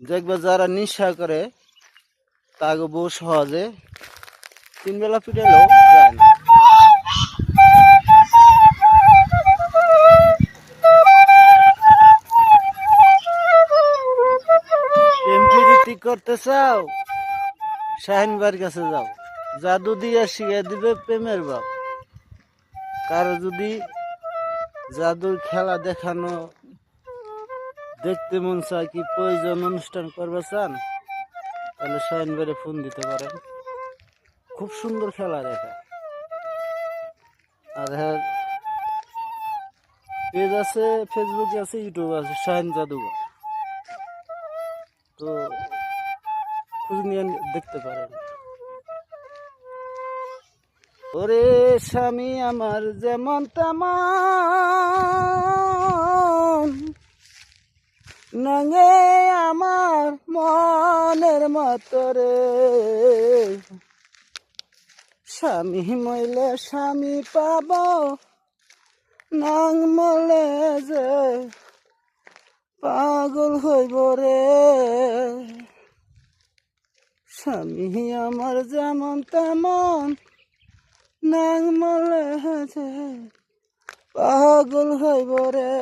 দেখবে যারা নিশা করে তাকে বহু সহজে 3 বেলা পিটালেও যায় না। এমপিরিতি করতে চাও, শাহিন ভাইয়ের কাছে যাও, জাদু দিয়ে শিখিয়ে দিবে প্রেমের বাপ। কারো যদি জাদুর খেলা দেখানো দেখতে মন চায়, কি প্রয়োজন অনুষ্ঠান করবে চান, তাহলে শাহিন ভাইয়ের ফোন দিতে পারেন। খুব সুন্দর খেলা দেখা। আর হ্যাঁ, পেজ আছে, ফেসবুকে আছে, ইউটিউবে আছে, শাহিন জাদুঘর। তো খোঁজ নিয়ে দেখতে পারেন। ওরে স্বামী আমার যেমন তেমন, নাঙে আমার মনের মতো রে। স্বামী মইলে স্বামী পাব, নাং মলে যে পাগল হইব রে। স্বামী আমার যেমন তেমন, নাং মলে যে পাগল হইব রে।